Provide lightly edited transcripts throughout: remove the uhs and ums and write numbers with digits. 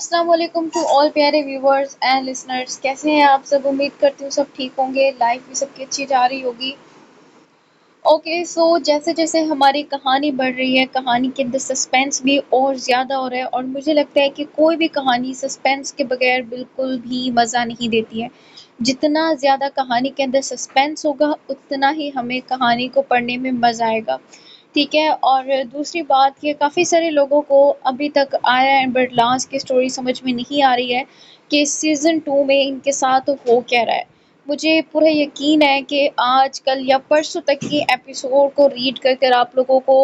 السلام علیکم to all پیارے ویورز اینڈ لسنرز، کیسے ہیں آپ سب؟ امید کرتی ہوں سب ٹھیک ہوں گے، لائف بھی سب کی اچھی جا رہی ہوگی۔ اوکے سو جیسے جیسے ہماری کہانی بڑھ رہی ہے، کہانی کے اندر سسپینس بھی اور زیادہ ہو رہا ہے، اور مجھے لگتا ہے کہ کوئی بھی کہانی سسپینس کے بغیر بالکل بھی مزہ نہیں دیتی ہے۔ جتنا زیادہ کہانی کے اندر سسپینس ہوگا اتنا ہی ہمیں کہانی کو پڑھنے میں مزہ آئے گا، ٹھیک ہے۔ اور دوسری بات یہ کافی سارے لوگوں کو ابھی تک آیا اینڈ برڈلاس کی سٹوری سمجھ میں نہیں آ رہی ہے کہ سیزن 2 میں ان کے ساتھ ہو کیا رہا ہے۔ مجھے پورا یقین ہے کہ آج کل یا پرسوں تک کی ایپیسوڈ کو ریڈ کر کر آپ لوگوں کو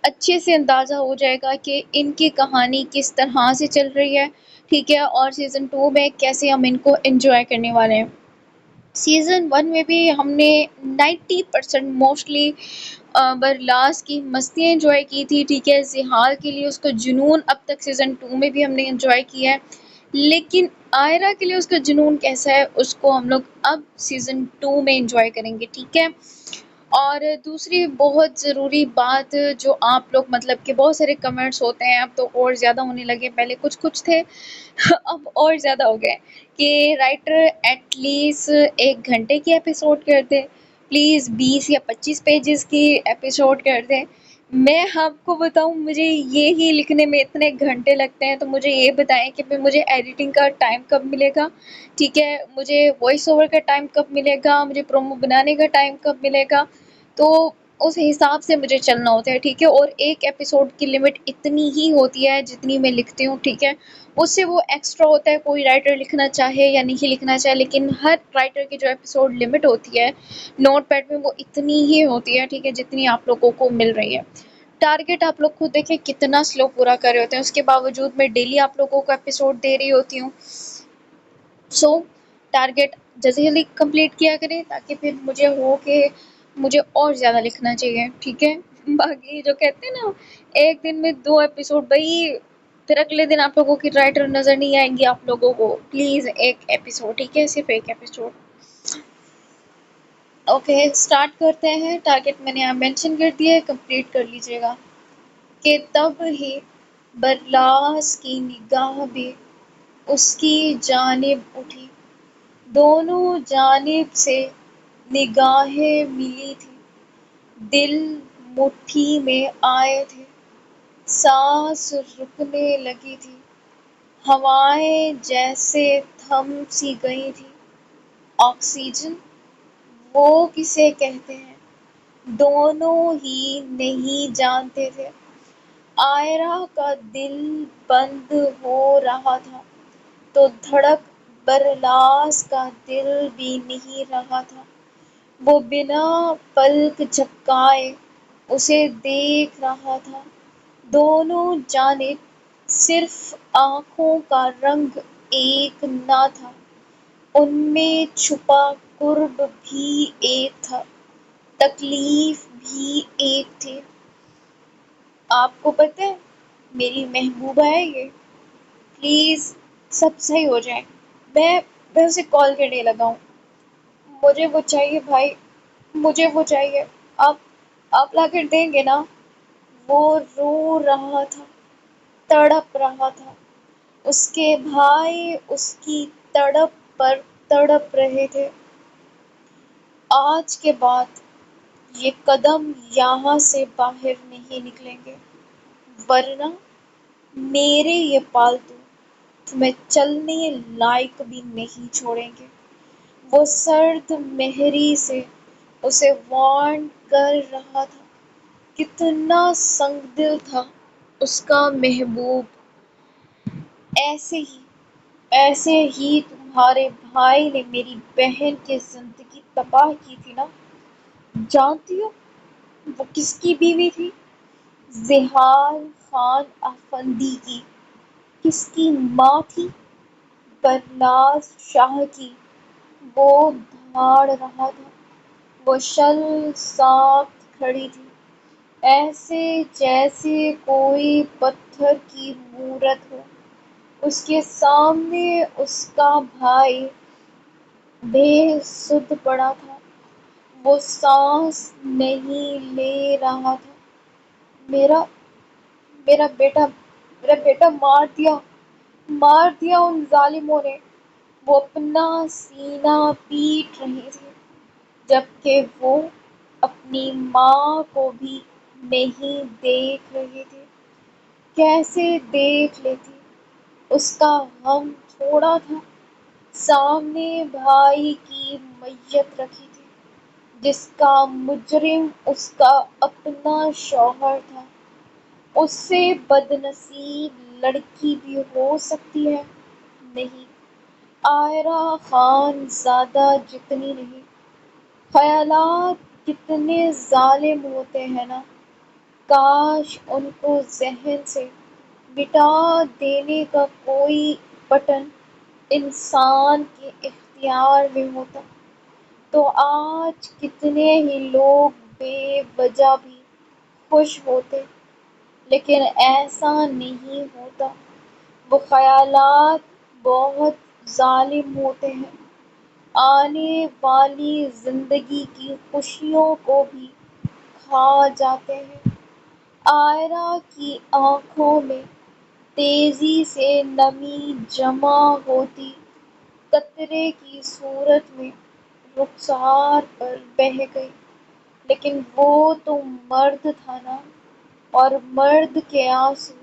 اچھے سے اندازہ ہو جائے گا کہ ان کی کہانی کس طرح سے چل رہی ہے، ٹھیک ہے، اور سیزن 2 میں کیسے ہم ان کو انجوائے کرنے والے ہیں۔ سیزن 1 میں بھی ہم نے 90% موسٹلی برلاس کی مستیاں انجوائے کی تھی، ٹھیک ہے، زحال کے لیے اس کا جنون اب تک سیزن 2 میں بھی ہم نے انجوائے کیا ہے، لیکن آئرہ کے لیے اس کا جنون کیسا ہے اس کو ہم لوگ اب سیزن 2 میں انجوائے کریں گے، ٹھیک ہے۔ اور دوسری بہت ضروری بات جو آپ لوگ مطلب کہ بہت سارے کمنٹس ہوتے ہیں، اب تو اور زیادہ ہونے لگے، پہلے کچھ تھے اب اور زیادہ ہو گئے کہ رائٹر ایٹ لیسٹ 1 گھنٹے کی ایپیسوڈ کر دے، پلیز 20 یا 25 پیجز کی ایپیسوڈ کر دیں۔ میں آپ کو بتاؤں مجھے یہی لکھنے میں اتنے گھنٹے لگتے ہیں، تو مجھے یہ بتائیں کہ پھر مجھے ایڈیٹنگ کا ٹائم کب ملے گا، ٹھیک ہے، مجھے وائس اوور کا ٹائم کب ملے گا، مجھے پرومو بنانے کا ٹائم کب ملے گا، تو اس حساب سے مجھے چلنا ہوتا ہے، ٹھیک ہے۔ اور ایک ایپیسوڈ کی لمٹ اتنی ہی ہوتی ہے جتنی میں لکھتی ہوں، ٹھیک ہے، اس سے وہ ایکسٹرا ہوتا ہے، کوئی رائٹر لکھنا چاہے یا نہیں لکھنا چاہے، لیکن ہر رائٹر کی جو ایپیسوڈ لمٹ ہوتی ہے نوٹ پیڈ میں وہ اتنی ہی ہوتی ہے، ٹھیک ہے، جتنی آپ لوگوں کو مل رہی ہے۔ ٹارگٹ آپ لوگ خود دیکھیں کتنا سلو پورا کر رہے ہوتے ہیں، اس کے باوجود میں ڈیلی آپ لوگوں کو ایپیسوڈ دے رہی ہوتی ہوں۔ سو ٹارگٹ جلدی جلدی کمپلیٹ کیا کریں تاکہ پھر مجھے ہو کہ مجھے اور زیادہ لکھنا چاہیے، ٹھیک ہے۔ باقی جو کہتے ہیں نا ایک دن میں 2 ایپیسوڈ، بھائی پھر اگلے دن آپ لوگوں کی رائٹر نظر نہیں آئیں گی آپ لوگوں کو، پلیز ایک ایپیسوڈ، ٹھیک ہے، صرف ایک ایپیسوڈ۔ اوکے سٹارٹ کرتے ہیں۔ ٹارگٹ میں نے یہاں مینشن کر دیا ہے، کمپلیٹ کر لیجیے گا کہ تب ہی برلاس کی نگاہ بھی اس کی جانب اٹھی، دونوں جانب سے نگاہیں ملی تھی، دل مٹھی میں آئے تھے، سانس رکنے لگی تھی، ہوائیں جیسے تھم سی گئی تھی۔ آکسیجن وہ کسے کہتے ہیں دونوں ہی نہیں جانتے تھے۔ آئرہ کا دل بند ہو رہا تھا تو دھڑک برلاس کا دل بھی نہیں رہا تھا، وہ بنا پلک جھپکائے اسے دیکھ رہا تھا، دونوں جانب صرف آنکھوں کا رنگ ایک نہ تھا، ان میں چھپا قرب بھی ایک تھا، تکلیف بھی ایک تھی۔ آپ کو پتہ ہے میری محبوبہ ہے یہ، پلیز سب صحیح ہو جائے، میں اسے کال کرنے لگا ہوں، مجھے وہ چاہیے بھائی، مجھے وہ چاہیے، آپ لا کر دیں گے نا۔ وہ رو رہا تھا، تڑپ رہا تھا، اس کے بھائی اس کی تڑپ پر تڑپ رہے تھے۔ آج کے بعد یہ قدم یہاں سے باہر نہیں نکلیں گے، ورنہ میرے یہ پالتو تمہیں چلنے لائق بھی نہیں چھوڑیں گے۔ وہ سرد مہری سے اسے وارن کر رہا تھا، کتنا سنگ دل تھا اس کا محبوب۔ ایسے ہی تمہارے بھائی نے میری بہن کی زندگی تباہ کی تھی نا۔ جانتی ہو وہ کس کی بیوی تھی؟ زحال خان افندی کی۔ کس کی ماں تھی؟ برلاس شاہ کی۔ وہ دھاڑ رہا تھا، وہ شل ساکت کھڑی تھی، ایسے جیسے کوئی پتھر کی مورت ہو، اس کے سامنے اس کا بھائی بے سدھ پڑا تھا، وہ سانس نہیں لے رہا تھا۔ میرا بیٹا مار دیا، مار دیا ان ظالموں نے، وہ اپنا سینہ پیٹ رہے تھے، جبکہ وہ اپنی ماں کو بھی نہیں دیکھ رہے تھے۔ کیسے دیکھ لیتی، اس کا غم تھوڑا تھا۔ سامنے بھائی کی میت رکھی تھی، جس کا مجرم اس کا اپنا شوہر تھا۔ اس سے بدنصیب لڑکی بھی ہو سکتی ہے؟ نہیں، عائرہ خان زادہ جتنی نہیں۔ خیالات کتنے ظالم ہوتے ہیں نا، کاش ان کو ذہن سے مٹا دینے کا کوئی بٹن انسان کے اختیار میں ہوتا تو آج کتنے ہی لوگ بے وجہ بھی خوش ہوتے، لیکن ایسا نہیں ہوتا۔ وہ خیالات بہت ظالم ہوتے ہیں، آنے والی زندگی کی خوشیوں کو بھی کھا جاتے ہیں۔ عائرہ کی آنکھوں میں تیزی سے نمی جمع ہوتی قطرے کی صورت میں رخسار پر بہہ گئی۔ لیکن وہ تو مرد تھا نا، اور مرد کے آنسو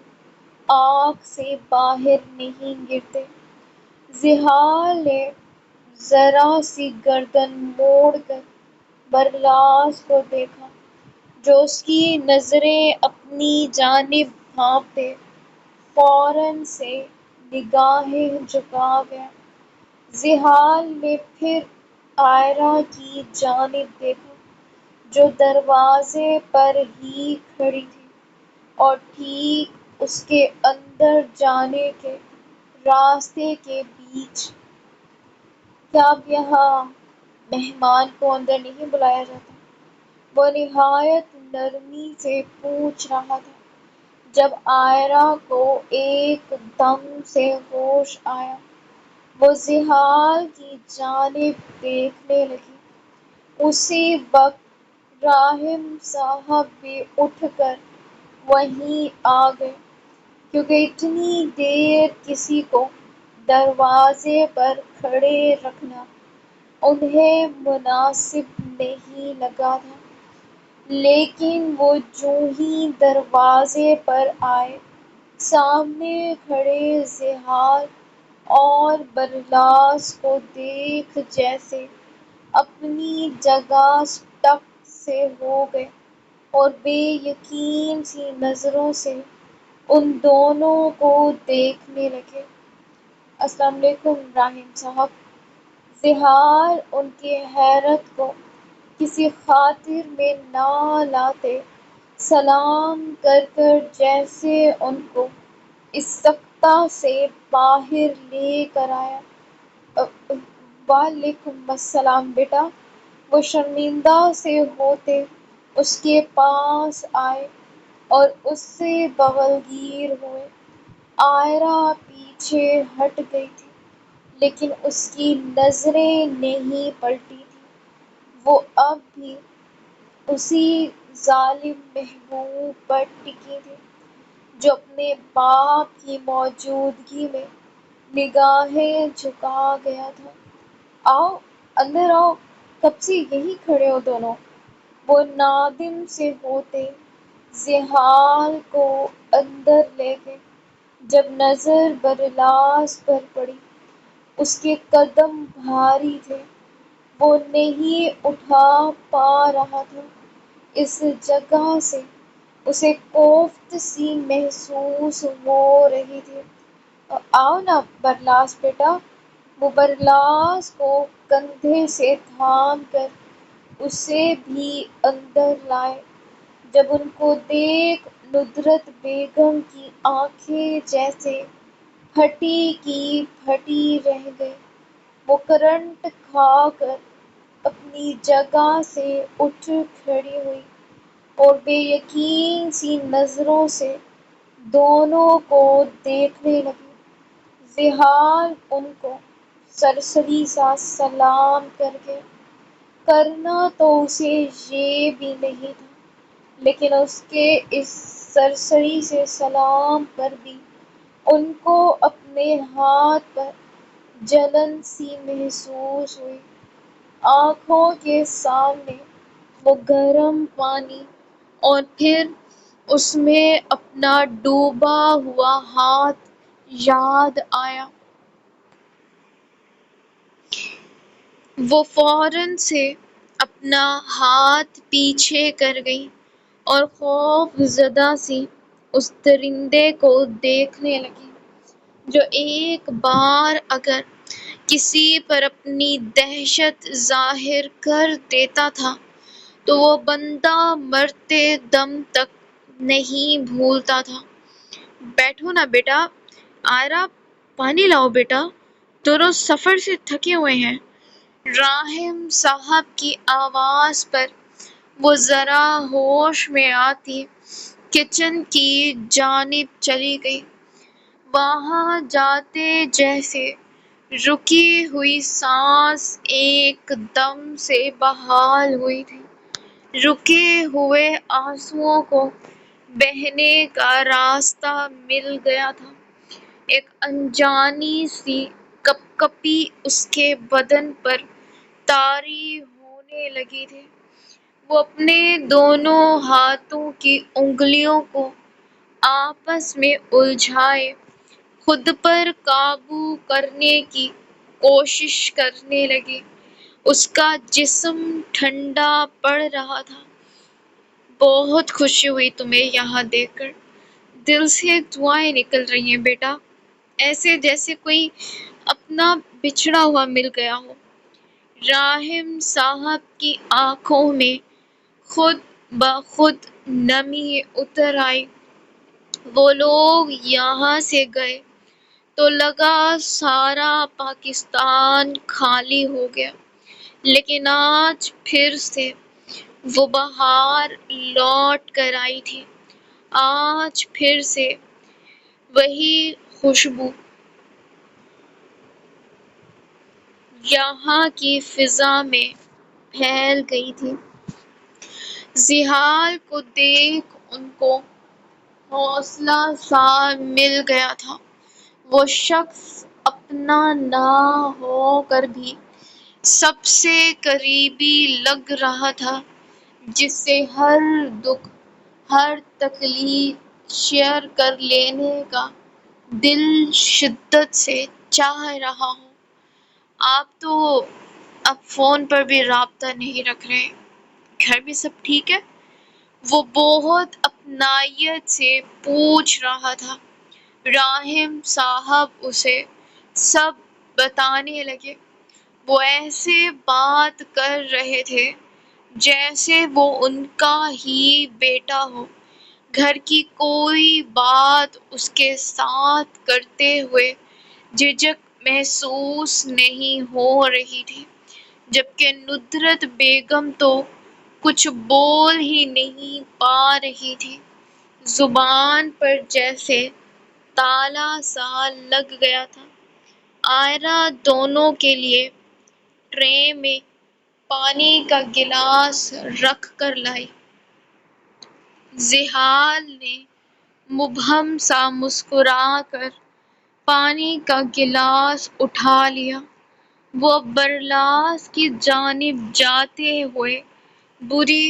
آنکھ سے باہر نہیں گرتے۔ زحال نے ذرا سی گردن موڑ کر برلاس کو دیکھا، جو اس کی نظریں اپنی جانب بھانپتے فوراً سے نگاہیں جھکا گیا۔ زحال نے پھر عائرہ کی جانب دیکھا، جو دروازے پر ہی کھڑی تھی، اور ٹھیک اس کے اندر جانے کے راستے کے بیچ۔ کیا اب یہاں مہمان کو اندر نہیں بلایا جاتا؟ وہ نہایت نرمی سے پوچھ رہا تھا۔ جب عائرہ کو ایک دم سے ہوش آیا، وہ زحال کی جانب دیکھنے لگی۔ اسی وقت راحم صاحب بھی اٹھ کر وہیں آ گئے، کیونکہ اتنی دیر کسی کو دروازے پر کھڑے رکھنا انہیں مناسب نہیں لگا تھا۔ لیکن وہ جوں ہی دروازے پر آئے، سامنے کھڑے زحال اور برلاس کو دیکھ جیسے اپنی جگہ سٹک سے ہو گئے، اور بے یقین سی نظروں سے ان دونوں کو دیکھنے لگے۔ السلام علیکم راحم صاحب۔ زحال ان کی حیرت کو کسی خاطر میں نہ لاتے سلام کر کر جیسے ان کو اس سکتہ سے باہر لے کر آیا۔ وعلیکم السلام بیٹا۔ وہ شرمندہ سے ہوتے اس کے پاس آئے اور اس سے بغلگیر ہوئے۔ عائرہ پیچھے ہٹ گئی تھی، لیکن اس کی نظریں نہیں پلٹی تھیں۔ وہ اب بھی اسی ظالم محبوب پر ٹکی تھی، جو اپنے باپ کی موجودگی میں نگاہیں جھکا گیا تھا۔ آؤ، اندر آؤ، کب سے یہیں کھڑے ہو دونوں؟ وہ نادم سے ہوتے زحال کو اندر لے گئے۔ جب نظر برلاس پر پڑی، اس کے قدم بھاری تھے، وہ نہیں اٹھا پا رہا تھا۔ اس جگہ سے اسے کوفت سی محسوس ہو رہی تھی۔ آؤ نا برلاس بیٹا۔ وہ برلاس کو کندھے سے تھام کر اسے بھی اندر لائے۔ جب ان کو دیکھ ندرت بیگم کی آنکھیں جیسے پھٹی کی پھٹی رہ گئیں۔ وہ کرنٹ کھا کر اپنی جگہ سے اٹھ کھڑی ہوئی، اور بے یقین سی نظروں سے دونوں کو دیکھنے لگی۔ زحال ان کو سرسری سا سلام کر گیا۔ کرنا تو اسے یہ بھی نہیں تھا، لیکن اس کے اس سرسری سے سلام پر بھی ان کو اپنے ہاتھ پر جلن سی محسوس ہوئی۔ آنکھوں کے سامنے وہ گرم پانی اور پھر اس میں اپنا ڈوبا ہوا ہاتھ یاد آیا۔ وہ فوراً سے اپنا ہاتھ پیچھے کر گئی اور خوف زدہ سی اس درندے کو دیکھنے لگی جو ایک بار اگر کسی پر اپنی دہشت ظاہر کر دیتا تھا تو وہ بندہ مرتے دم تک نہیں بھولتا تھا۔ بیٹھو نا بیٹا، آئرہ پانی لاؤ بیٹا، دونوں سفر سے تھکے ہوئے ہیں۔ راحم صاحب کی آواز پر وہ ذرا ہوش میں آتی کچن کی جانب چلی گئی۔ وہاں جاتے جیسے رکی ہوئی سانس ایک دم سے بحال ہوئی تھی۔ رکے ہوئے آنسوؤں کو بہنے کا راستہ مل گیا تھا۔ ایک انجانی سی کپ کپی اس کے بدن پر طاری ہونے لگی تھی۔ وہ اپنے دونوں ہاتھوں کی انگلیوں کو آپس میں الجھائے خود پر قابو کرنے کی کوشش کرنے لگی۔ اس کا جسم ٹھنڈا پڑ رہا تھا۔ بہت خوشی ہوئی تمہیں یہاں دیکھ کر، دل سے دعائیں نکل رہی ہیں بیٹا، ایسے جیسے کوئی اپنا بچھڑا ہوا مل گیا ہو۔ راحم صاحب کی آنکھوں میں خود بخود نمی اتر آئی۔ وہ لوگ یہاں سے گئے تو لگا سارا پاکستان خالی ہو گیا، لیکن آج پھر سے وہ بہار لوٹ کر آئی تھی۔ آج پھر سے وہی خوشبو یہاں کی فضا میں پھیل گئی تھی۔ ذیحال کو دیکھ ان کو حوصلہ سا مل گیا تھا۔ وہ شخص اپنا نہ ہو کر بھی سب سے قریبی لگ رہا تھا، جس سے ہر دکھ، ہر تکلیف شیئر کر لینے کا دل شدت سے چاہ رہا ہو۔ آپ تو اب فون پر بھی رابطہ نہیں رکھ رہے، گھر میں سب ٹھیک ہے؟ وہ بہت اپنائیت سے پوچھ رہا تھا۔ راحم صاحب اسے سب بتانے لگے۔ وہ ایسے بات کر رہے تھے جیسے وہ ان کا ہی بیٹا ہو۔ گھر کی کوئی بات اس کے ساتھ کرتے ہوئے جھجک محسوس نہیں ہو رہی تھی، جبکہ ندرت بیگم تو کچھ بول ہی نہیں پا رہی تھی۔ زبان پر جیسے تالا سا لگ گیا تھا۔ آئرہ دونوں کے لیے ٹرے میں پانی کا گلاس رکھ کر لائی۔ ذیحال نے مبہم سا مسکرا کر پانی کا گلاس اٹھا لیا۔ وہ برلاس کی جانب جاتے ہوئے بری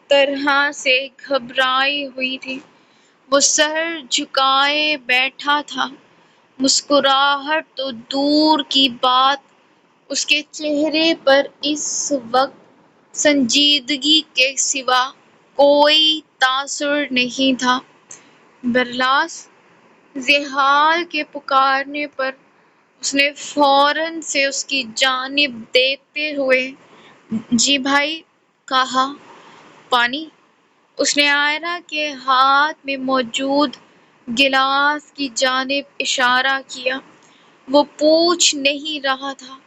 طرح سے گھبرائی ہوئی تھی۔ وہ سر جھکائے بیٹھا تھا۔ مسکراہٹ تو دور کی بات، اس کے چہرے پر اس وقت سنجیدگی کے سوا کوئی تاثر نہیں تھا۔ برلاس! ذیحال کے پکارنے پر اس نے فوراً سے اس کی جانب دیکھتے ہوئے جی بھائی کہا۔ پانی؟ اس نے آئرہ کے ہاتھ میں موجود گلاس کی جانب اشارہ کیا۔ وہ پوچھ نہیں رہا تھا،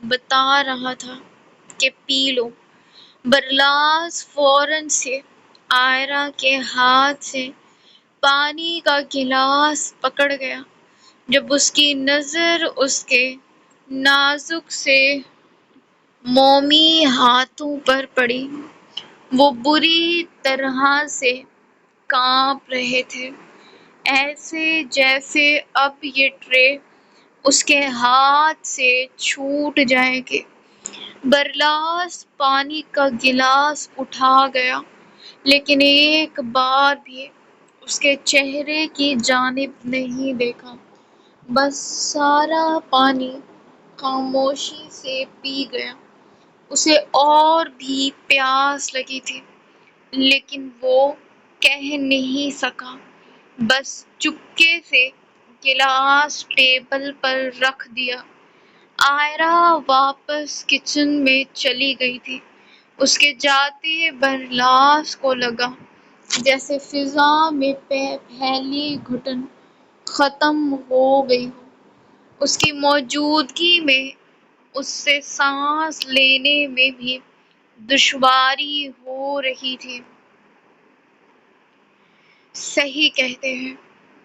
بتا رہا تھا کہ پی لو۔ برلاس فوراً سے آئرہ کے ہاتھ سے پانی کا گلاس پکڑ گیا۔ جب اس کی نظر اس کے نازک سے مومی ہاتھوں پر پڑی، وہ بری طرح سے کانپ رہے تھے۔ ایسے جیسے اب یہ ٹرے اس کے ہاتھ سے چھوٹ جائے گے۔ برلاس پانی کا گلاس اٹھا گیا، لیکن ایک بار بھی اس کے چہرے کی جانب نہیں دیکھا، بس سارا پانی خاموشی سے پی گیا۔ اسے اور بھی پیاس لگی تھی، لیکن وہ کہہ نہیں سکا، بس چپکے سے گلاس ٹیبل پر رکھ دیا۔ آئرہ واپس کچن میں چلی گئی تھی۔ اس کے جاتے برلاس کو لگا جیسے فضا میں پھیلی گھٹن ختم ہو گئی ہو۔ اس کی موجودگی میں اس سے سانس لینے میں بھی دشواری ہو رہی تھی۔ صحیح کہتے ہیں،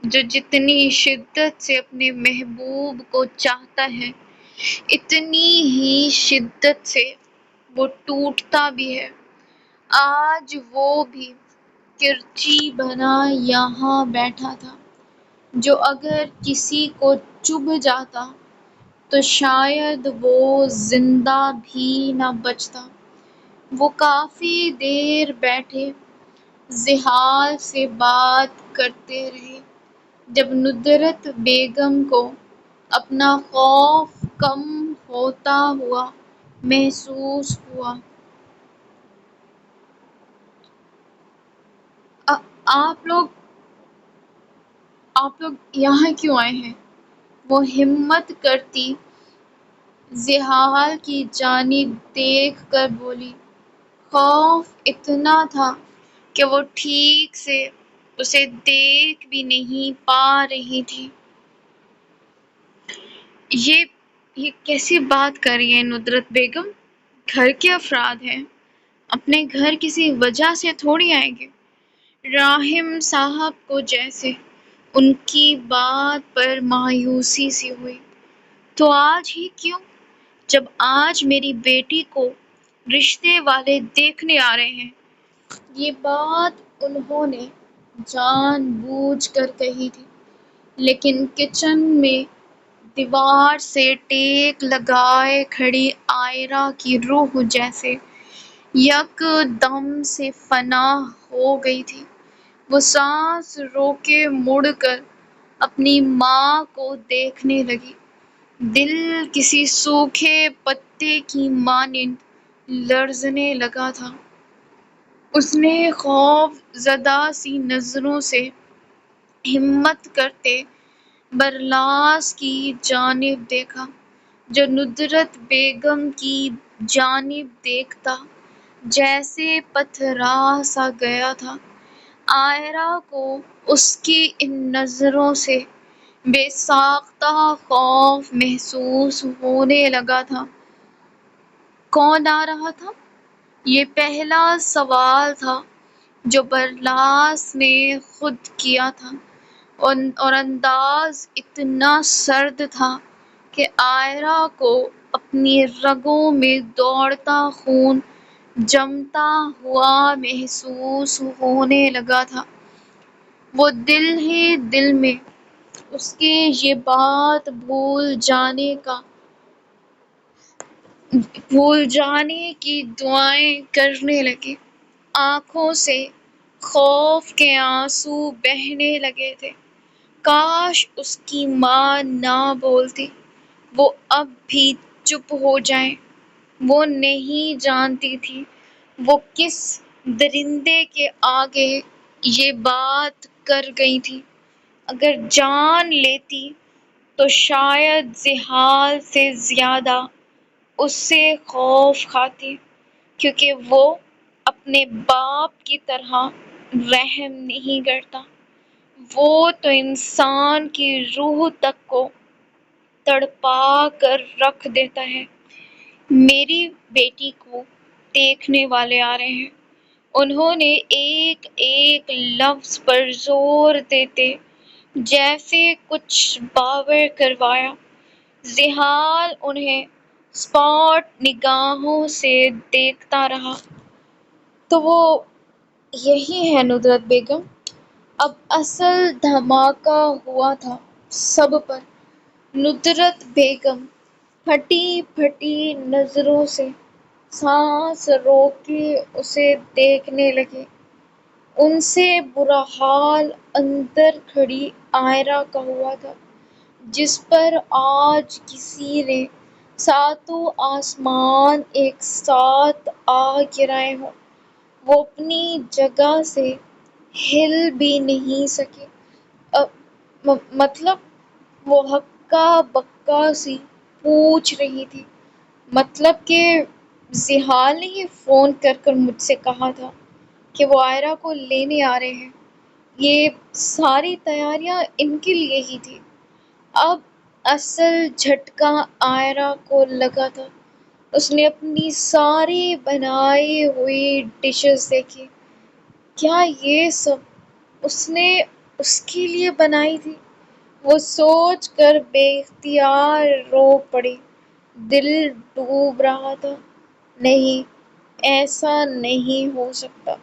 جو جتنی شدت سے اپنے محبوب کو چاہتا ہے، اتنی ہی شدت سے وہ ٹوٹتا بھی ہے۔ آج وہ بھی کرچی بنا یہاں بیٹھا تھا، جو اگر کسی کو چبھ جاتا تو شاید وہ زندہ بھی نہ بچتا۔ وہ کافی دیر بیٹھے زحال سے بات کرتے رہے، جب ندرت بیگم کو اپنا خوف کم ہوتا ہوا محسوس ہوا۔ آپ لوگ یہاں کیوں آئے ہیں؟ وہ ہمت کرتی زحال کی جانب دیکھ کر بولی۔ خوف اتنا تھا کہ وہ ٹھیک سے اسے دیکھ بھی نہیں پا رہی تھی۔ یہ کیسی بات کر رہی ہیں ندرت بیگم؟ گھر کے افراد ہیں، اپنے گھر کسی وجہ سے تھوڑی آئیں گے۔ راحم صاحب کو جیسے ان کی بات پر مایوسی سی ہوئی۔ تو آج ہی کیوں، جب آج میری بیٹی کو رشتے والے دیکھنے آ رہے ہیں؟ یہ بات انہوں نے جان بوجھ کر کہی تھی، لیکن کچن میں دیوار سے ٹیک لگائے کھڑی آئرہ کی روح جیسے یک دم سے فنا ہو گئی تھی۔ وہ سانس روکے مڑ کر اپنی ماں کو دیکھنے لگی۔ دل کسی سوکھے پتے کی مانند لرزنے لگا تھا۔ اس نے خوف زدہ سی نظروں سے ہمت کرتے برلاس کی جانب دیکھا، جو ندرت بیگم کی جانب دیکھتا جیسے پتھرا سا گیا تھا۔ آئرہ کو اس کی ان نظروں سے بے ساختہ خوف محسوس ہونے لگا تھا۔ کون آ رہا تھا؟ یہ پہلا سوال تھا جو برلاس نے خود کیا تھا، اور انداز اتنا سرد تھا کہ آئرہ کو اپنی رگوں میں دوڑتا خون جمتا ہوا محسوس ہونے لگا تھا۔ وہ دل ہی دل میں اس کی یہ بات بھول جانے کی دعائیں کرنے لگی۔ آنکھوں سے خوف کے آنسو بہنے لگے تھے۔ کاش اس کی ماں نہ بولتی، وہ اب بھی چپ ہو جائے۔ وہ نہیں جانتی تھی وہ کس درندے کے آگے یہ بات کر گئی تھی۔ اگر جان لیتی تو شاید زحال سے زیادہ اس سے خوف کھاتی، کیونکہ وہ اپنے باپ کی طرح رحم نہیں کرتا۔ وہ تو انسان کی روح تک کو تڑپا کر رکھ دیتا ہے۔ میری بیٹی کو دیکھنے والے آ رہے ہیں۔ انہوں نے ایک ایک لفظ پر زور دیتے جیسے کچھ باور کروایا۔ زحال انہیں اسپاٹ نگاہوں سے دیکھتا رہا۔ تو وہ یہی ہے ندرت بیگم؟ اب اصل دھماکہ ہوا تھا سب پر۔ ندرت بیگم پھٹی پھٹی نظروں سے سانس روک کے اسے دیکھنے لگے۔ ان سے برا حال اندر کھڑی عائرہ کا ہوا تھا، جس پر آج کسی نے ساتوں آسمان ایک ساتھ آ گرائے ہوں۔ وہ اپنی جگہ سے ہل بھی نہیں سکی۔ مطلب وہ ہکا بکا سی پوچھ رہی تھی۔ مطلب کہ زحال نے یہ فون کر کر مجھ سے کہا تھا کہ وہ عائرہ کو لینے آ رہے ہیں۔ یہ ساری تیاریاں ان کے لیے ہی تھی۔ اب اصل جھٹکا عائرہ کو لگا تھا۔ اس نے اپنی ساری بنائی ہوئی ڈشز دیکھی۔ کیا یہ سب اس نے اس کے لیے بنائی تھی؟ وہ سوچ کر بے اختیار رو پڑی۔ دل ڈوب رہا تھا۔ نہیں، ایسا نہیں ہو سکتا۔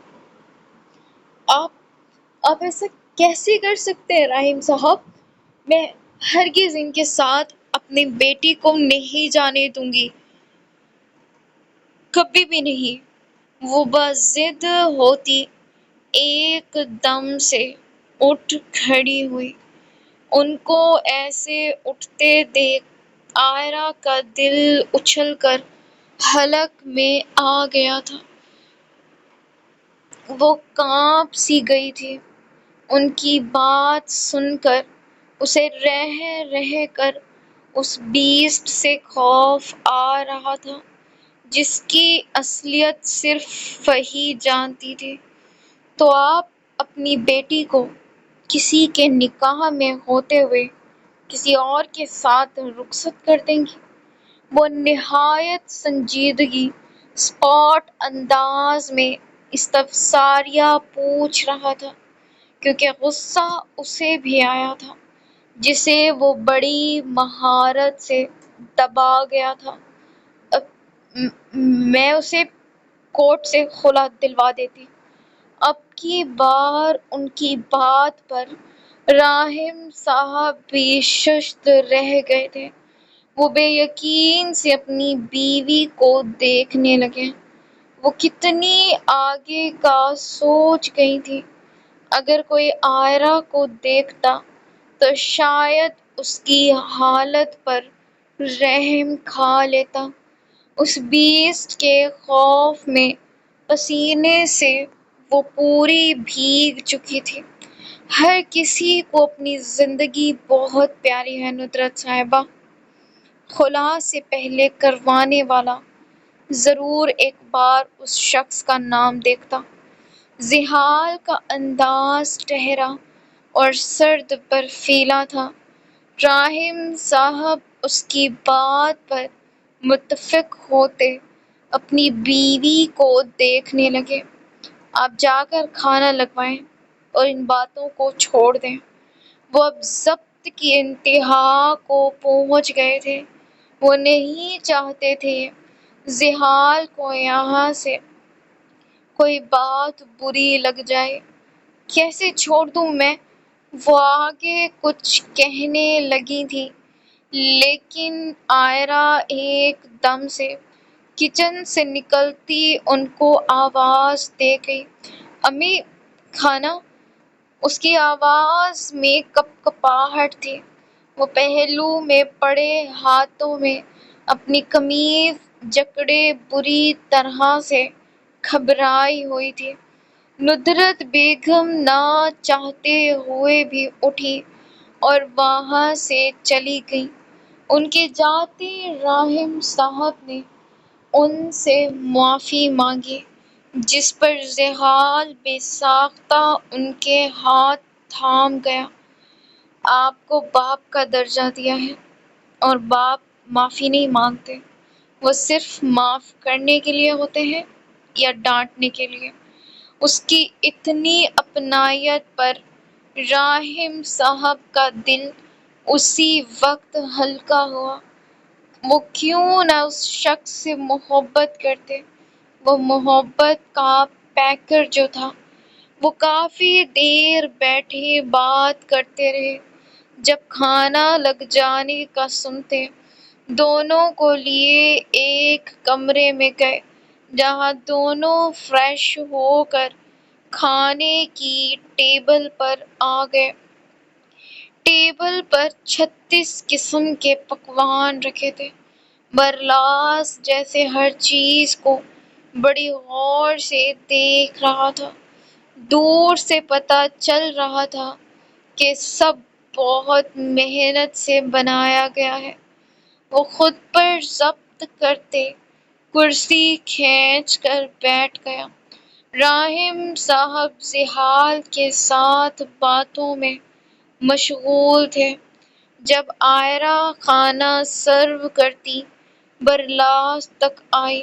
آپ ایسا کیسے کر سکتے ہیں راحم صاحب؟ میں ہرگز ان کے ساتھ اپنی بیٹی کو نہیں جانے دوں گی، کبھی بھی نہیں۔ وہ بضد ہوتی ایک دم سے اٹھ کھڑی ہوئی۔ ان کو ایسے اٹھتے دیکھ عائرہ کا دل اچھل کر حلق میں آ گیا تھا۔ وہ کانپ سی گئی تھی۔ ان کی بات سن کر اسے رہ رہ کر اس بیسٹ سے خوف آ رہا تھا جس کی اصلیت صرف وہی جانتی تھی۔ تو آپ اپنی بیٹی کو کسی کے نکاح میں ہوتے ہوئے کسی اور کے ساتھ رخصت کر دیں گی؟ وہ نہایت سنجیدگی سپاٹ انداز میں استفساریہ پوچھ رہا تھا، کیونکہ غصہ اسے بھی آیا تھا جسے وہ بڑی مہارت سے دبا گیا تھا۔ میں اسے کورٹ سے خلا دلوا دیتی۔ اب کی بار ان کی بات پر راحم صاحب بھی ششدر رہ گئے تھے۔ وہ بے یقین سے اپنی بیوی کو دیکھنے لگے۔ وہ کتنی آگے کا سوچ گئی تھی۔ اگر کوئی عائرہ کو دیکھتا تو شاید اس کی حالت پر رحم کھا لیتا۔ اس بیسٹ کے خوف میں پسینے سے وہ پوری بھیگ چکی تھی۔ ہر کسی کو اپنی زندگی بہت پیاری ہے ندرت صاحبہ۔ خلا سے پہلے کروانے والا ضرور ایک بار اس شخص کا نام دیکھتا۔ زحال کا انداز ٹھہرا اور سرد برفیلا تھا۔ راحم صاحب اس کی بات پر متفق ہوتے اپنی بیوی کو دیکھنے لگے۔ آپ جا کر کھانا لگوائیں اور ان باتوں کو چھوڑ دیں۔ وہ اب ضبط کی انتہا کو پہنچ گئے تھے۔ وہ نہیں چاہتے تھے زحال کو یہاں سے کوئی بات بری لگ جائے۔ کیسے چھوڑ دوں میں؟ وہ آگے کچھ کہنے لگی تھی، لیکن عائرہ ایک دم سے کچن سے نکلتی ان کو آواز دے گئی، امی کھانا۔ اس کی آواز میں کپ کپاہٹ تھی۔ وہ پہلو میں پڑے ہاتھوں میں اپنی قمیض جکڑے بری طرح سے گھبرائی ہوئی تھی۔ ندرت بیگم نہ چاہتے ہوئے بھی اٹھی اور وہاں سے چلی گئیں۔ ان کے جاتے راحم صاحب نے ان سے معافی مانگی، جس پر زحال بے ساختہ ان کے ہاتھ تھام گیا۔ آپ کو باپ کا درجہ دیا ہے اور باپ معافی نہیں مانگتے، وہ صرف معاف کرنے کے لیے ہوتے ہیں یا ڈانٹنے کے لیے۔ اس کی اتنی اپنائیت پر راحم صاحب کا دل اسی وقت ہلکا ہوا۔ وہ کیوں نہ اس شخص سے محبت کرتے؟ وہ محبت کا پیکر جو تھا وہ کافی دیر بیٹھے بات کرتے رہے، جب کھانا لگ جانے کا سنتے دونوں کو لیے ایک کمرے میں گئے، جہاں دونوں فریش ہو کر کھانے کی ٹیبل پر آ گئے۔ ٹیبل پر 36 قسم کے پکوان رکھے تھے۔ برلاس جیسے ہر چیز کو بڑی غور سے دیکھ رہا تھا۔ دور سے پتہ چل رہا تھا کہ سب بہت محنت سے بنایا گیا ہے۔ وہ خود پر ضبط کرتے کرسی کھینچ کر بیٹھ گیا۔ راہم صاحب ذیحال کے ساتھ باتوں میں مشغول تھے۔ جب عائرہ کھانا سرو کرتی برلاس تک آئی۔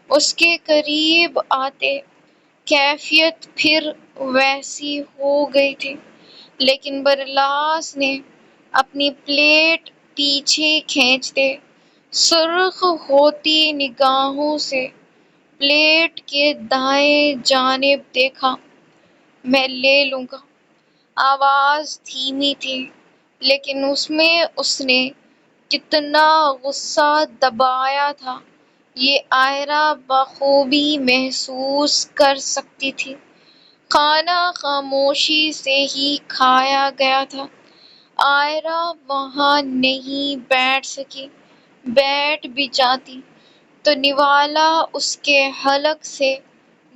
اس کے قریب آتے کیفیت پھر ویسی ہو گئی تھی، لیکن برلاس نے اپنی پلیٹ پیچھے کھینچتے سرخ ہوتی نگاہوں سے پلیٹ کے دائیں جانب دیکھا۔ میں لے لوں گا۔ آواز دھیمی تھی، لیکن اس میں اس نے کتنا غصہ دبایا تھا یہ عائرہ بخوبی محسوس کر سکتی تھی۔ کھانا خاموشی سے ہی کھایا گیا تھا۔ عائرہ وہاں نہیں بیٹھ سکی۔ بیٹھ بھی جاتی تو نوالا اس کے حلق سے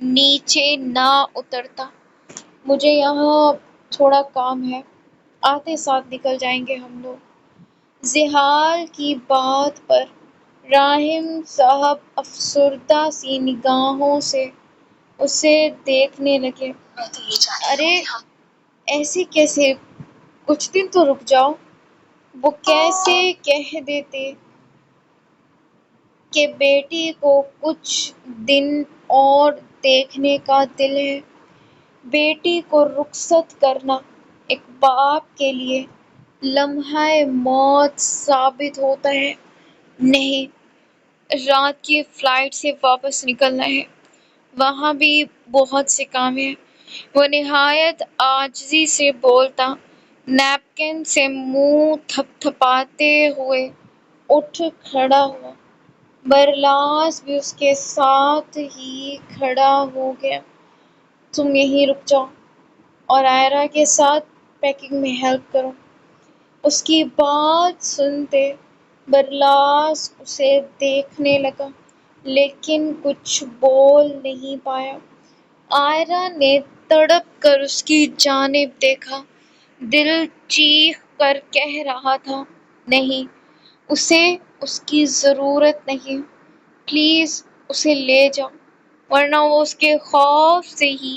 نیچے نہ اترتا۔ مجھے یہاں تھوڑا کام ہے، آتے ساتھ نکل جائیں گے ہم لوگ۔ ذیحال کی بات پر راہم صاحب افسردہ سی نگاہوں سے اسے دیکھنے لگے۔ ارے ایسے کیسے؟ کچھ دن تو رک جاؤ۔ وہ کیسے کہہ دیتے کہ بیٹی کو کچھ دن اور دیکھنے کا دل ہے۔ بیٹی کو رخصت کرنا ایک باپ کے لیے لمحہ موت ثابت ہوتا ہے۔ نہیں، رات کی فلائٹ سے واپس نکلنا ہے، وہاں بھی بہت سے کام ہیں۔ وہ نہایت عاجزی سے بولتا، نیپکن سے منہ تھپ تھپاتے ہوئے اٹھ کھڑا ہوا۔ برلاس بھی اس کے ساتھ ہی کھڑا ہو گیا۔ تم یہیں رک جاؤ اور عائرہ کے ساتھ پیکنگ میں ہیلپ کرو۔ اس کی بات سنتے برلاس اسے دیکھنے لگا، لیکن کچھ بول نہیں پایا۔ عائرہ نے تڑپ کر اس کی جانب دیکھا۔ دل چیخ کر کہہ رہا تھا، نہیں، اسے اس کی ضرورت نہیں، پلیز اسے لے جاؤ، ورنہ وہ اس کے خوف سے ہی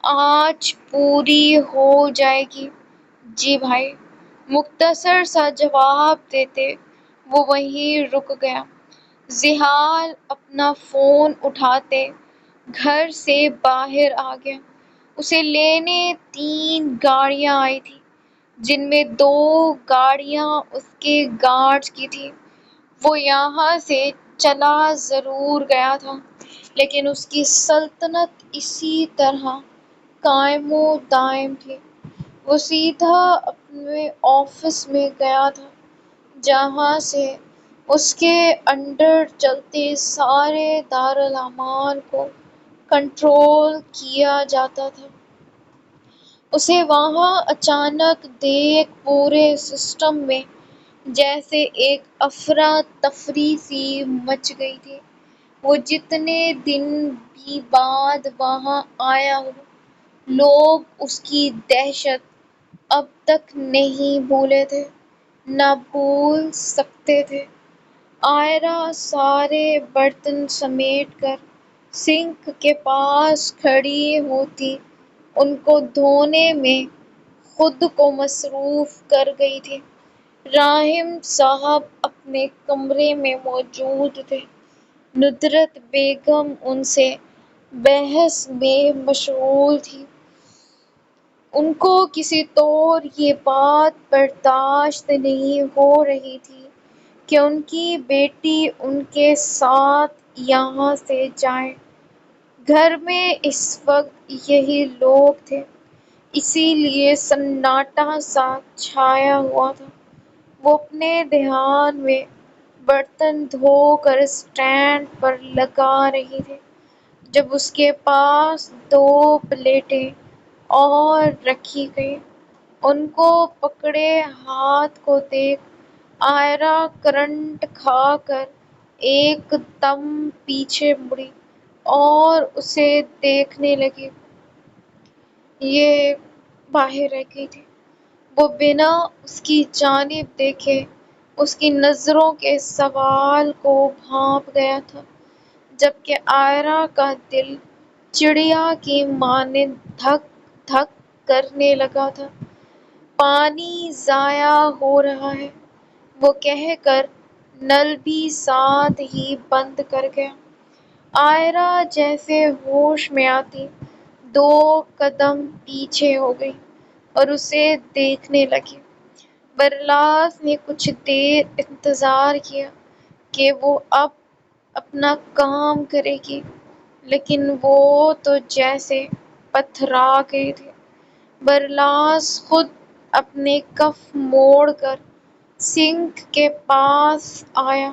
آج پوری ہو جائے گی۔ جی بھائی، مختصر سا جواب دیتے وہ وہیں رک گیا۔ ذیحال اپنا فون اٹھاتے گھر سے باہر آ گیا۔ اسے لینے 3 گاڑیاں آئی تھیں، جن میں 2 گاڑیاں اس کے گارڈز کی تھیں۔ وہ یہاں سے چلا ضرور گیا تھا، لیکن اس کی سلطنت اسی طرح قائم و دائم تھی۔ وہ سیدھا اپنے آفس میں گیا تھا، جہاں سے اس کے انڈر چلتے سارے دارالاعمال کو کنٹرول کیا جاتا تھا۔ اسے وہاں اچانک دیکھ پورے سسٹم میں جیسے ایک افراتفری سی مچ گئی تھی۔ وہ جتنے دن بھی بعد وہاں آیا ہو، لوگ اس کی دہشت اب تک نہیں بھولے تھے، نہ بھول سکتے تھے۔ عائرہ سارے برتن سمیٹ کر سنک کے پاس کھڑی ہوتی ان کو دھونے میں خود کو مصروف کر گئی تھی۔ راہم صاحب اپنے کمرے میں موجود تھے۔ ندرت بیگم ان سے بحث میں مشغول تھی۔ ان کو کسی طور یہ بات برداشت نہیں ہو رہی تھی کہ ان کی بیٹی ان کے ساتھ یہاں سے جائے۔ گھر میں اس وقت یہی لوگ تھے، اسی لیے سناٹا سا چھایا ہوا تھا۔ وہ اپنے دھیان میں برتن دھو کر اسٹینڈ پر لگا رہی تھی جب اس کے پاس 2 پلیٹیں اور رکھی گئیں۔ ان کو پکڑے ہاتھ کو دیکھ آئرہ کرنٹ کھا کر ایک دم پیچھے مڑی اور اسے دیکھنے لگی۔ یہ باہر رہ گئی تھی۔ وہ بنا اس کی جانب دیکھے اس کی نظروں کے سوال کو بھانپ گیا تھا، جبکہ آئرہ کا دل چڑیا کی مانند دھک دھک کرنے لگا تھا۔ پانی ضائع ہو رہا ہے، وہ کہہ کر نل بھی ساتھ ہی بند کر گیا۔ آئرہ جیسے ہوش میں آتی 2 قدم پیچھے ہو گئی اور اسے دیکھنے لگی۔ برلاس نے کچھ دیر انتظار کیا کہ وہ اب اپنا کام کرے گی، لیکن وہ تو جیسے پتھرا گئی تھی۔ برلاس خود اپنے کف موڑ کر سنک کے پاس آیا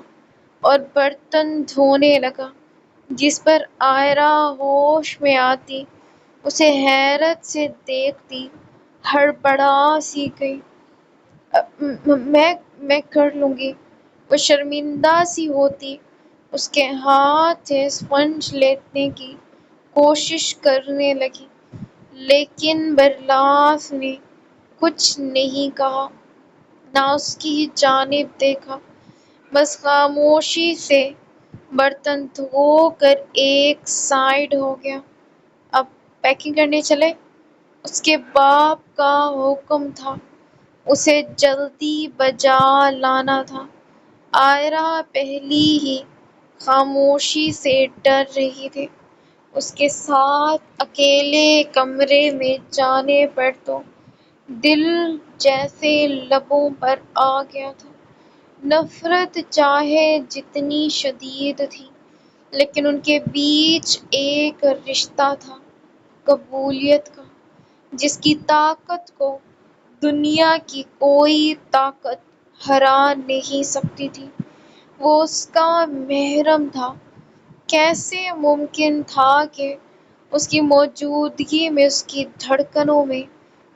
اور برتن دھونے لگا، جس پر آئرہ ہوش میں آتی اسے حیرت سے دیکھتی ہڑبڑا سی گئی۔ میں کر لوں گی۔ وہ شرمندہ سی ہوتی اس کے ہاتھ سے اسپنج لینے کی کوشش کرنے لگی، لیکن برلاس نے کچھ نہیں کہا، نہ اس کی جانب دیکھا، بس خاموشی سے برتن دھو کر ایک سائیڈ ہو گیا۔ اب پیکنگ کرنے چلیں؟ اس کے باپ کا حکم تھا، اسے جلدی بجا لانا تھا۔ آئرہ پہلے ہی خاموشی سے ڈر رہی تھی، اس کے ساتھ اکیلے کمرے میں جانے پر تو دل جیسے لبوں پر آ گیا تھا۔ نفرت چاہے جتنی شدید تھی، لیکن ان کے بیچ ایک رشتہ تھا، قبولیت کا، جس کی طاقت کو دنیا کی کوئی طاقت ہرا نہیں سکتی تھی۔ وہ اس کا محرم تھا۔ کیسے ممکن تھا کہ اس کی موجودگی میں اس کی دھڑکنوں میں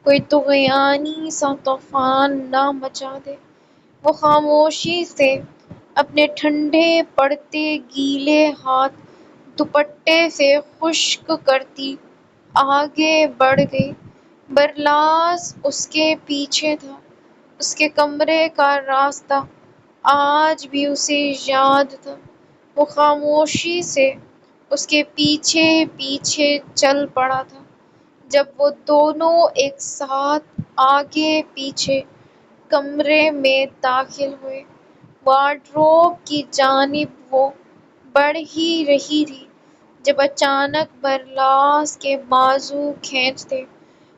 کوئی طغیانی سا طوفان نہ مچا دے؟ وہ خاموشی سے اپنے ٹھنڈے پڑتے گیلے ہاتھ دوپٹے سے خشک کرتی آگے بڑھ گئی۔ برلاس اس کے پیچھے تھا۔ اس کے کمرے کا راستہ آج بھی اسے یاد تھا۔ وہ خاموشی سے اس کے پیچھے پیچھے چل پڑا تھا۔ جب وہ دونوں ایک ساتھ آگے پیچھے کمرے میں داخل ہوئے، وارڈروب کی جانب وہ بڑھ ہی رہی تھی جب اچانک برلاس کے بازو کھینچتے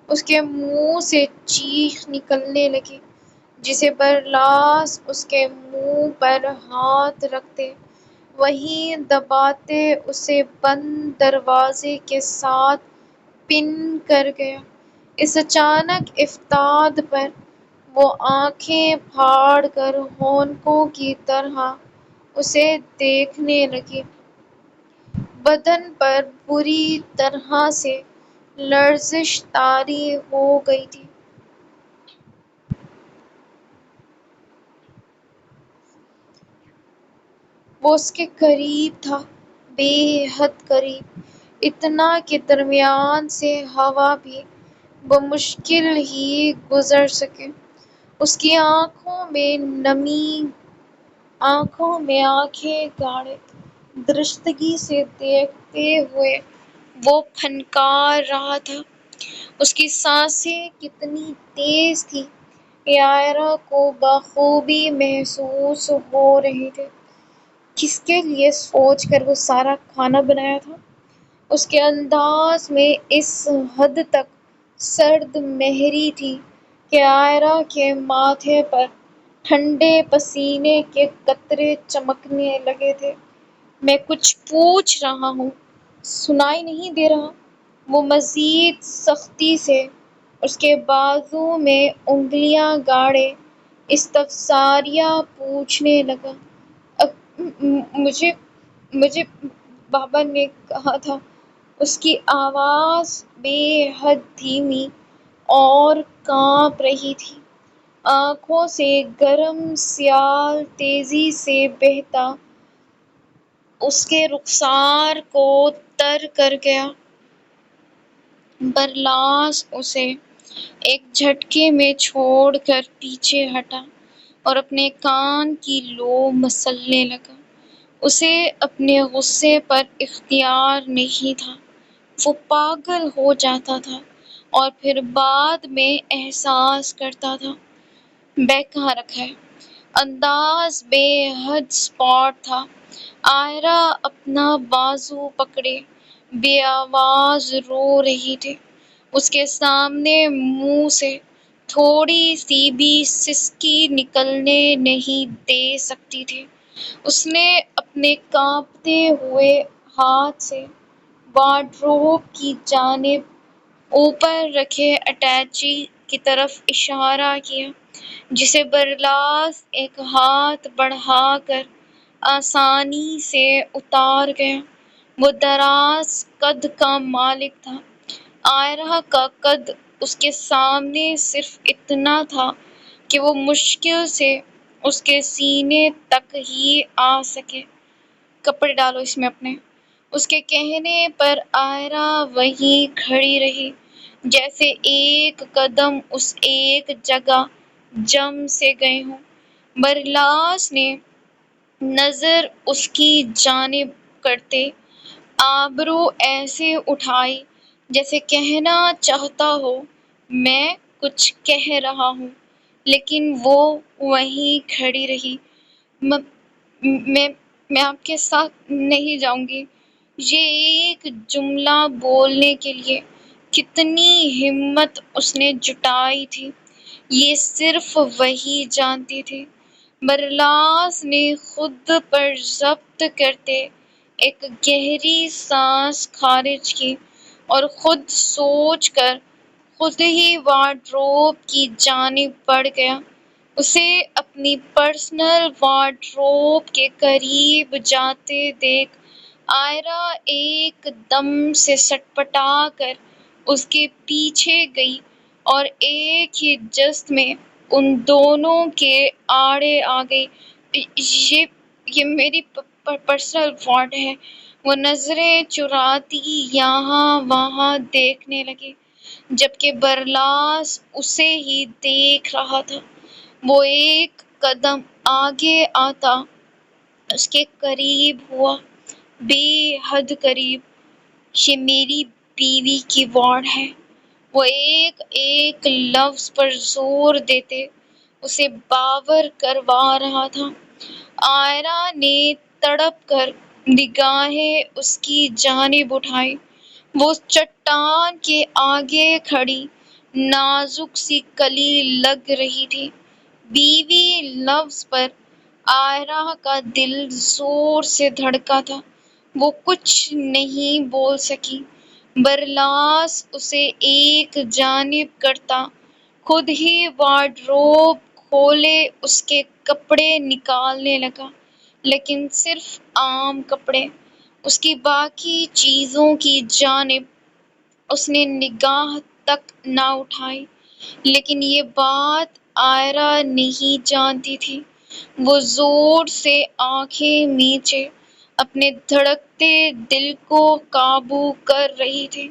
اس کے منہ سے چیخ نکلنے لگی، جسے برلاس اس کے منہ پر ہاتھ رکھتے وہیں دباتے اسے بند دروازے کے ساتھ پن کر گیا۔ اس اچانک افتاد پر وہ آنکھیں پھاڑ کر ہونکوں کی طرح اسے دیکھنے لگی۔ بدن پر بری طرح سے لرزش طاری ہو گئی تھی۔ وہ اس کے قریب تھا، بے حد قریب، اتنا کہ درمیان سے ہوا بھی بمشکل ہی گزر سکے۔ اس کی آنکھوں میں نمی، آنکھوں میں آنکھیں گاڑے درستگی سے دیکھتے ہوئے وہ پھنکار رہا تھا۔ اس کی سانسیں کتنی تیز تھیں یہ آئرہ کو بخوبی محسوس ہو رہی تھی۔ کس کے لیے سوچ کر وہ سارا کھانا بنایا تھا؟ اس کے انداز میں اس حد تک سرد مہری تھی کہ آئرہ کے ماتھے پر ٹھنڈے پسینے کے قطرے چمکنے لگے تھے۔ میں کچھ پوچھ رہا ہوں، سنائی نہیں دے رہا؟ وہ مزید سختی سے اس کے بازو میں انگلیاں گاڑے استفساریہ پوچھنے لگا۔ مجھے مجھے بابا نے کہا تھا۔ اس کی آواز بے حد دھیمی اور کانپ رہی تھی۔ آنکھوں سے گرم سیال تیزی سے بہتا اس کے رخسار کو تر کر گیا۔ برلاس اسے ایک جھٹکے میں چھوڑ کر پیچھے ہٹا اور اپنے کان کی لو مسلنے لگا۔ اسے اپنے غصے پر اختیار نہیں تھا۔ وہ پاگل ہو جاتا تھا اور پھر بعد میں احساس کرتا تھا بیگ کہاں رکھا ہے۔ انداز بے حد اسپاٹ تھا۔ عائرہ اپنا بازو پکڑے بے آواز رو رہی تھی۔ اس کے سامنے منہ سے تھوڑی سی بھی سسکی نکلنے نہیں دے سکتی تھی۔ اس نے اپنے کانپتے ہوئے ہاتھ سے وارڈروب کی جانب اوپر رکھے اٹیچی کی طرف اشارہ کیا، جسے برلاس ایک ہاتھ بڑھا کر آسانی سے اتار گیا۔ وہ دراز قد کا مالک تھا۔ عائرہ کا قد اس کے سامنے صرف اتنا تھا کہ وہ مشکل سے اس کے سینے تک ہی آ سکے۔ کپڑے ڈالو اس میں اپنے۔ اس کے کہنے پر عائرہ وہیں کھڑی رہی، جیسے ایک قدم اس ایک جگہ جم سے گئے ہوں۔ برلاس نے نظر اس کی جانب کرتے آبرو ایسے اٹھائی جیسے کہنا چاہتا ہو میں کچھ کہہ رہا ہوں، لیکن وہ وہیں کھڑی رہی۔ میں آپ کے ساتھ نہیں جاؤں گی۔ یہ ایک جملہ بولنے کے لیے کتنی ہمت اس نے جٹائی تھی، یہ صرف وہی جانتی تھی۔ برلاس نے خود پر ضبط کرتے ایک گہری سانس خارج کی اور خود سوچ کر خود ہی وارڈروب کی جانب بڑھ گیا۔ اسے اپنی پرسنل وارڈروب کے قریب جاتے دیکھ عائرہ ایک دم سے سٹپٹا کر اس کے پیچھے گئی اور ایک ہی جست میں ان دونوں کے آڑے آ گئی۔ یہ میری پرسنل وارڈ ہے۔ وہ نظریں چراتی یہاں وہاں دیکھنے لگی، جبکہ برلاس اسے ہی دیکھ رہا تھا۔ وہ ایک قدم آگے آتا اس کے قریب ہوا، بے حد قریب۔ یہ میری بیوی کی وارڈ ہے۔ وہ ایک ایک لفظ پر زور دیتے اسے باور کروا رہا تھا۔ عائرہ نے تڑپ کر نگاہیں اس کی جانب اٹھائی۔ وہ چٹان کے آگے کھڑی نازک سی کلی لگ رہی تھی۔ بیوی لفظ پر عائرہ کا دل زور سے دھڑکا تھا۔ وہ کچھ نہیں بول سکی۔ برلاس اسے ایک جانب کرتا خود ہی وارڈروب کھولے اس کے کپڑے نکالنے لگا، لیکن صرف عام کپڑے۔ اس کی باقی چیزوں کی جانب اس نے نگاہ تک نہ اٹھائی، لیکن یہ بات عائرہ نہیں جانتی تھی۔ وہ زور سے آنکھیں میچے اپنے دھڑکتے دل کو قابو کر رہی تھی۔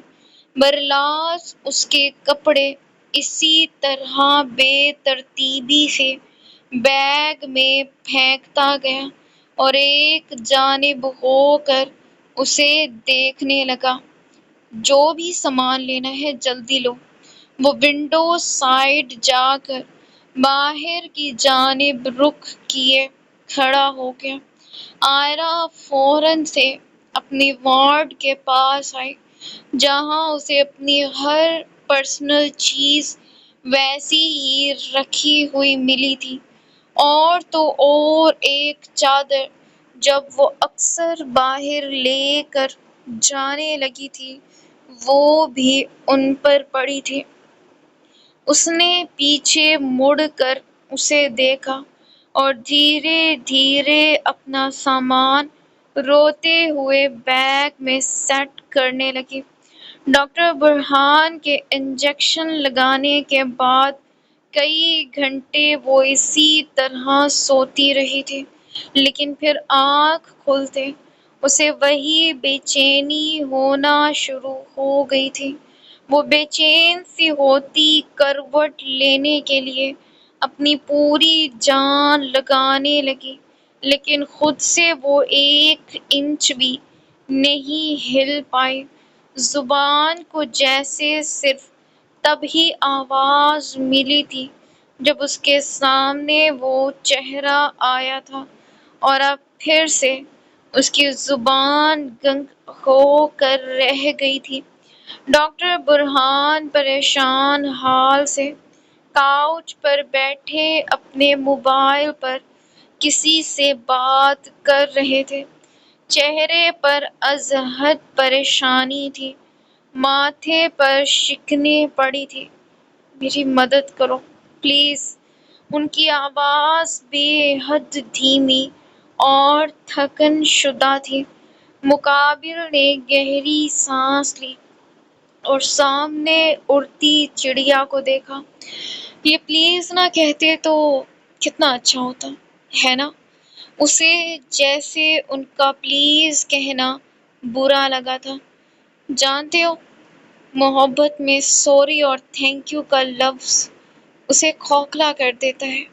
برلاس اس کے کپڑے اسی طرح بے ترتیبی سے بیگ میں پھینکتا گیا اور ایک جانب ہو کر اسے دیکھنے لگا۔ جو بھی سامان لینا ہے جلدی لو۔ وہ ونڈو سائڈ جا کر باہر کی جانب رخ کیے کھڑا ہو گیا۔ عائرہ فوراً سے اپنی وارڈ کے پاس آئی، جہاں اسے اپنی ہر پرسنل چیز ویسی ہی رکھی ہوئی ملی تھی، اور تو اور ایک چادر جب وہ اکثر باہر لے کر جانے لگی تھی وہ بھی ان پر پڑی تھی۔ اس نے پیچھے مڑ کر اسے دیکھا اور دھیرے دھیرے اپنا سامان روتے ہوئے بیگ میں سیٹ کرنے لگی۔ ڈاکٹر برہان کے انجیکشن لگانے کے بعد کئی گھنٹے وہ اسی طرح سوتی رہی تھی، لیکن پھر آنکھ کھلتے اسے وہی بے چینی ہونا شروع ہو گئی تھی۔ وہ بے چین سی ہوتی، کروٹ لینے کے لیے اپنی پوری جان لگانے لگی، لیکن خود سے وہ 1 انچ بھی نہیں ہل پائی۔ زبان کو جیسے صرف تب ہی آواز ملی تھی جب اس کے سامنے وہ چہرہ آیا تھا، اور اب پھر سے اس کی زبان گنگ ہو کر رہ گئی تھی۔ ڈاکٹر برہان پریشان حال سے کاؤچ پر بیٹھے اپنے موبائل پر کسی سے بات کر رہے تھے۔ چہرے پر از حد پریشانی تھی، ماتھے پر شکنیں پڑی تھی۔ میری مدد کرو پلیز۔ ان کی آواز بے حد دھیمی اور تھکن شدہ تھی۔ مقابل نے گہری سانس لی اور سامنے اڑتی چڑیا کو دیکھا۔ یہ پلیز نہ کہتے تو کتنا اچھا ہوتا، ہے نا؟ اسے جیسے ان کا پلیز کہنا برا لگا تھا۔ جانتے ہو، محبت میں سوری اور تھینک یو کا لفظ اسے کھوکھلا کر دیتا ہے۔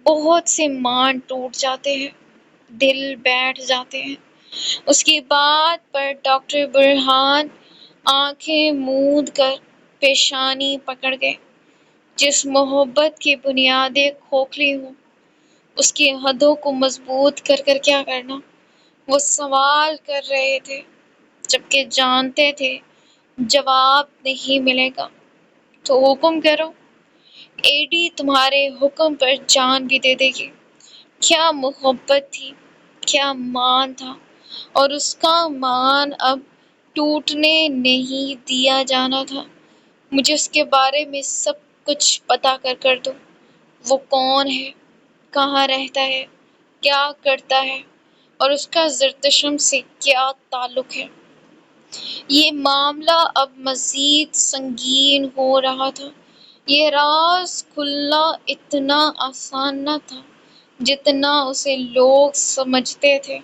بہت سے مان ٹوٹ جاتے ہیں، دل بیٹھ جاتے ہیں۔ اس کی بات پر ڈاکٹر برہان آنکھیں موند کر پیشانی پکڑ گئے۔ جس محبت کی بنیادیں کھوکھلی ہوں، اس کی حدوں کو مضبوط کر کر کیا کرنا؟ وہ سوال کر رہے تھے جبکہ جانتے تھے جواب نہیں ملے گا۔ تو حکم کرو۔ ایڈی تمہارے حکم پر جان بھی دے دے گی۔ کیا محبت تھی، کیا مان تھا، اور اس کا مان اب ٹوٹنے نہیں دیا جانا تھا۔ مجھے اس کے بارے میں سب کچھ پتا کر دو۔ وہ کون ہے، کہاں رہتا ہے، کیا کرتا ہے، اور اس کا زرتشم سے کیا تعلق ہے۔ یہ معاملہ اب مزید سنگین ہو رہا تھا۔ یہ راز کھلنا اتنا آسان نہ تھا جتنا اسے لوگ سمجھتے تھے۔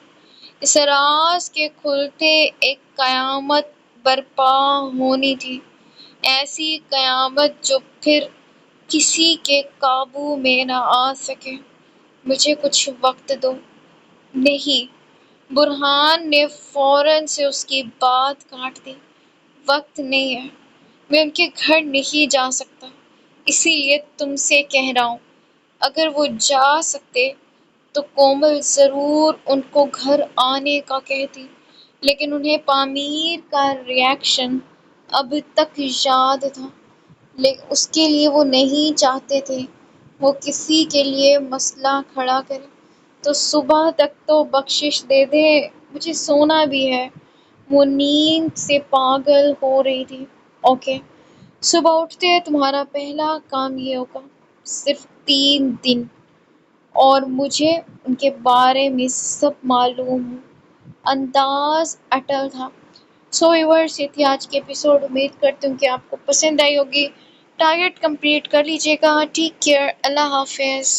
اس راز کے کھلتے ایک قیامت برپا ہونی تھی، ایسی قیامت جو پھر کسی کے قابو میں نہ آ سکے۔ مجھے کچھ وقت دو۔ نہیں، برہان نے فوراً سے اس کی بات کاٹ دی۔ وقت نہیں ہے، میں ان کے گھر نہیں جا سکتا، اسی لیے تم سے کہہ رہا ہوں۔ اگر وہ جا سکتے تو کومل ضرور ان کو گھر آنے کا کہتی، لیکن انہیں پامیر کا ری ایکشن اب تک یاد تھا۔ اس کے لیے وہ نہیں چاہتے تھے وہ کسی کے لیے مسئلہ کھڑا کرے۔ تو صبح تک تو بخشش دے دے، مجھے سونا بھی ہے۔ وہ نیند سے پاگل ہو رہی تھی۔ اوکے، صبح اٹھتے تمہارا پہلا کام یہ ہوگا۔ صرف 3 دن، اور مجھے ان کے بارے میں سب معلوم ہو۔ انداز اٹل تھا۔ سو ویورز، یہ تھی آج کی ایپیسوڈ۔ امید کرتی ہوں کہ آپ کو پسند آئی ہوگی۔ ٹارگیٹ کمپلیٹ کر لیجیے گا۔ ٹیک کیئر، اللہ حافظ۔